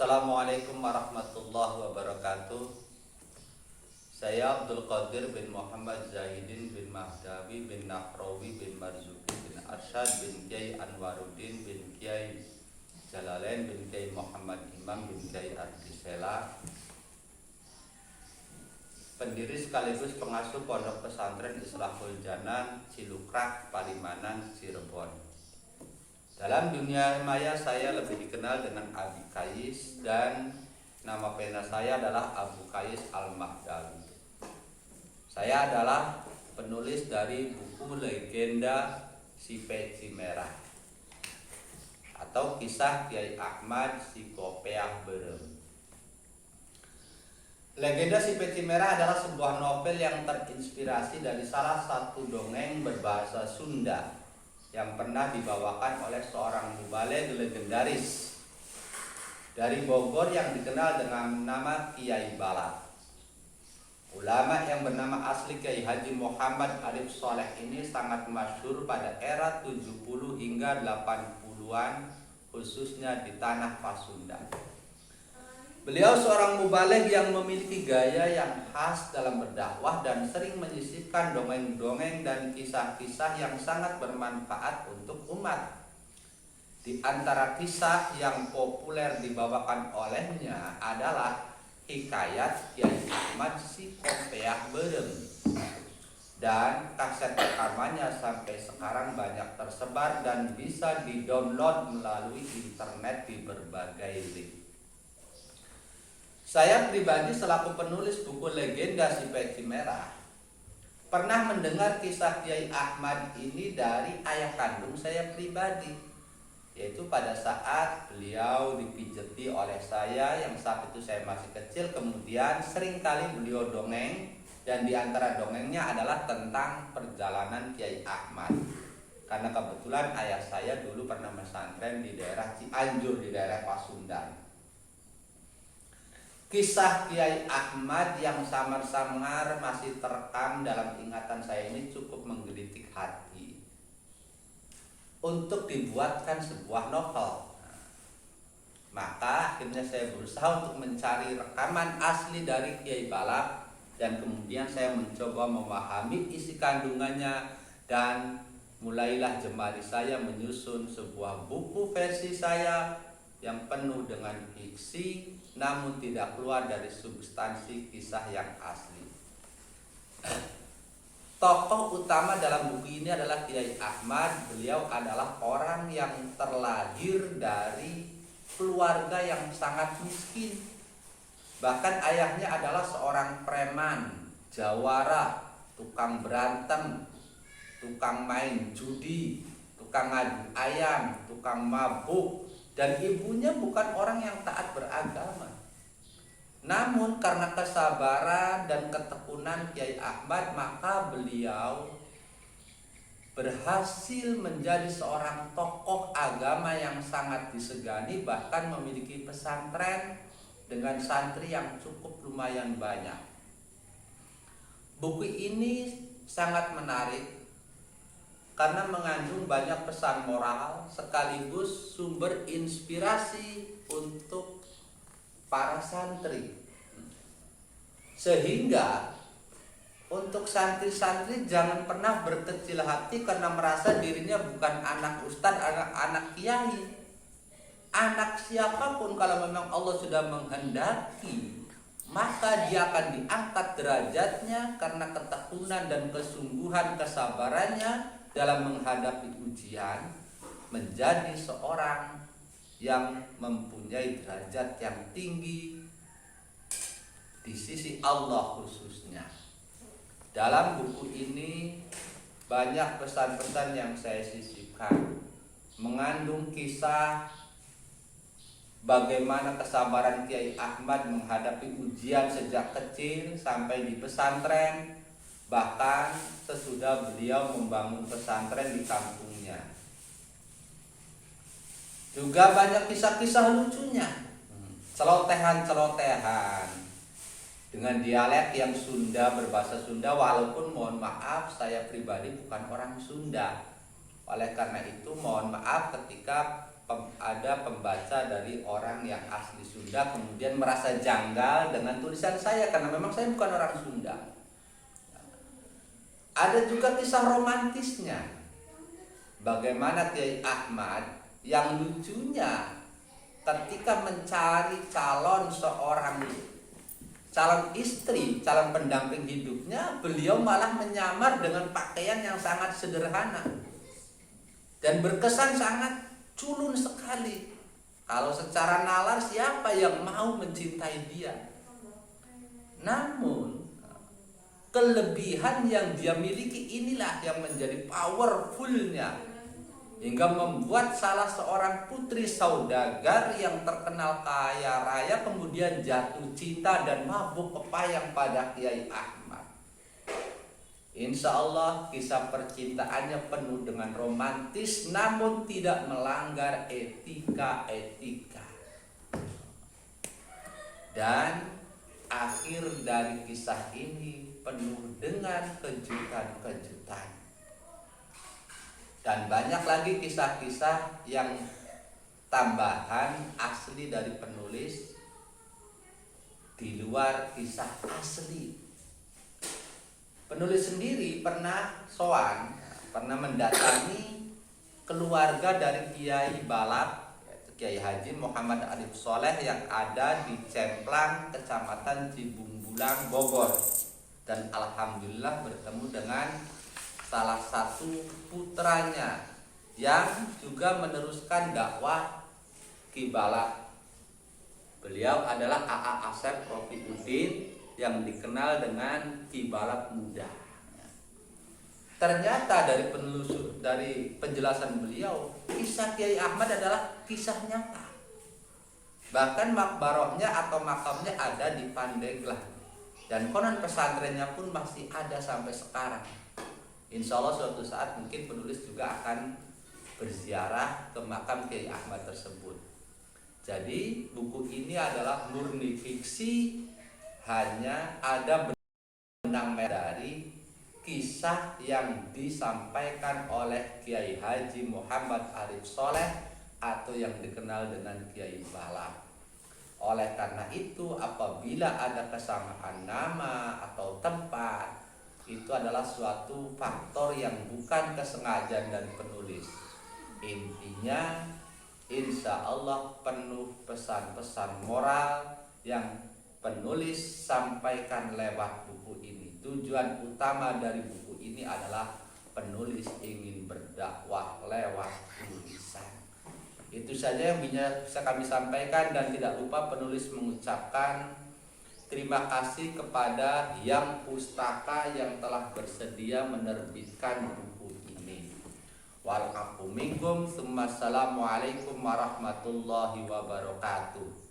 Assalamualaikum warahmatullahi wabarakatuh. Saya Abdul Qadir bin Muhammad Zahidin bin Mahdawi bin Nahrawi bin Marzuki bin Arsyad bin Kiai Anwaruddin bin Kiai Jalalain bin Kiai Muhammad Imam bin Kiai Ardisela, pendiri sekaligus pengasuh Pondok Pesantren Islahul Janan, Cilukrak, Palimanan, Cirebon. Dalam dunia maya saya lebih dikenal dengan Abi Kais dan nama pena saya adalah Abu Kais Al-Mahdawi. Saya adalah penulis dari buku legenda Si Peci Merah atau kisah Kiai Ahmad Si Kopeah Berem. Legenda Si Peci Merah adalah sebuah novel yang terinspirasi dari salah satu dongeng berbahasa Sunda yang pernah dibawakan oleh seorang mubaligh legendaris dari Bogor yang dikenal dengan nama Kiai Balak. Ulama yang bernama asli Kiai Haji Muhammad Arif Soleh ini sangat masyhur pada era 70 hingga 80-an, khususnya di tanah Pasundan. Beliau seorang mubaligh yang memiliki gaya yang khas dalam berdakwah dan sering menyisipkan dongeng-dongeng dan kisah-kisah yang sangat bermanfaat untuk umat. Di antara kisah yang populer dibawakan olehnya adalah hikayat Kiai Ahmad Si Kopeah Berem, dan kaset rekamannya sampai sekarang banyak tersebar dan bisa didownload melalui internet di berbagai link. Saya pribadi selaku penulis buku legenda Si Peci Merah pernah mendengar kisah Kiai Ahmad ini dari ayah kandung saya pribadi, yaitu pada saat beliau dipijeti oleh saya yang saat itu saya masih kecil. Kemudian seringkali beliau dongeng, dan di antara dongengnya adalah tentang perjalanan Kiai Ahmad, karena kebetulan ayah saya dulu pernah pesantren di daerah Cianjur, di daerah Pasundan. Kisah Kiai Ahmad yang samar-samar masih terekam dalam ingatan saya ini cukup menggelitik hati untuk dibuatkan sebuah novel. Maka akhirnya saya berusaha untuk mencari rekaman asli dari Kiai Balak, dan kemudian saya mencoba memahami isi kandungannya, dan mulailah jemari saya menyusun sebuah buku versi saya yang penuh dengan fiksi namun tidak keluar dari substansi kisah yang asli. Tokoh utama dalam buku ini adalah Kiai Ahmad. Beliau adalah orang yang terlahir dari keluarga yang sangat miskin. Bahkan ayahnya adalah seorang preman, jawara, tukang berantem, tukang main judi, tukang ngadu ayam, tukang mabuk. Dan ibunya bukan orang yang taat beragama. Namun karena kesabaran dan ketekunan Kiai Ahmad, maka beliau berhasil menjadi seorang tokoh agama yang sangat disegani, bahkan memiliki pesantren dengan santri yang cukup lumayan banyak. Buku ini sangat menarik karena mengandung banyak pesan moral sekaligus sumber inspirasi untuk para santri. Sehingga untuk santri-santri jangan pernah berkecil hati karena merasa dirinya bukan anak ustadz, anak kiai. Anak siapapun kalau memang Allah sudah menghendaki, maka dia akan diangkat derajatnya karena ketekunan dan kesungguhan kesabarannya dalam menghadapi ujian, menjadi seorang yang mempunyai derajat yang tinggi di sisi Allah khususnya. Dalam buku ini banyak pesan-pesan yang saya sisipkan, mengandung kisah bagaimana kesabaran Kiai Ahmad menghadapi ujian sejak kecil sampai di pesantren, bahkan sesudah beliau membangun pesantren di kampungnya. Juga banyak kisah-kisah lucunya, celotehan-celotehan dengan dialek yang Sunda, berbahasa Sunda, walaupun mohon maaf saya pribadi bukan orang Sunda. Oleh karena itu mohon maaf ketika ada pembaca dari orang yang asli Sunda kemudian merasa janggal dengan tulisan saya karena memang saya bukan orang Sunda. Ada juga kisah romantisnya. Bagaimana Kiai Ahmad yang lucunya ketika mencari calon istri, calon pendamping hidupnya, beliau malah menyamar dengan pakaian yang sangat sederhana dan berkesan sangat culun sekali. Kalau secara nalar siapa yang mau mencintai dia? Namun kelebihan yang dia miliki inilah yang menjadi powerfulnya hingga membuat salah seorang putri saudagar yang terkenal kaya raya kemudian jatuh cinta dan mabuk kepayang pada Kiai Ahmad. Insya Allah kisah percintaannya penuh dengan romantis namun tidak melanggar etika-etika. Dan akhir dari kisah ini penuh dengan kejutan-kejutan. Dan banyak lagi kisah-kisah yang tambahan asli dari penulis di luar kisah asli. Penulis sendiri pernah mendatangi keluarga dari Kiai Balap, Kiai Haji Muhammad Arif Soleh yang ada di Cemplang, Kecamatan Cibungbulang, Bogor. Dan alhamdulillah bertemu dengan salah satu putranya yang juga meneruskan dakwah Ki Balap. Beliau adalah A.A. Asep Rofiuddin yang dikenal dengan Ki Balap Muda. Ternyata dari penjelasan beliau, kisah Kiai Ahmad adalah kisah nyata. Bahkan makbarohnya atau makamnya ada di Pandeglang. Dan konon pesantrennya pun masih ada sampai sekarang. Insya Allah suatu saat mungkin penulis juga akan berziarah ke makam Kiai Ahmad tersebut. Jadi buku ini adalah murni fiksi, hanya ada benang merah dari kisah yang disampaikan oleh Kiai Haji Muhammad Arif Soleh atau yang dikenal dengan Kiai Balap. Oleh karena itu apabila ada kesamaan nama atau tempat, itu adalah suatu faktor yang bukan kesengajaan dari penulis. Intinya insya Allah penuh pesan-pesan moral yang penulis sampaikan lewat buku ini. Tujuan utama dari buku ini adalah penulis ingin berdakwah lewat tulisan. Itu saja yang bisa kami sampaikan, dan tidak lupa penulis mengucapkan terima kasih kepada Yang Pustaka yang telah bersedia menerbitkan buku ini. Wal afu minkum, Assalamualaikum warahmatullahi wabarakatuh.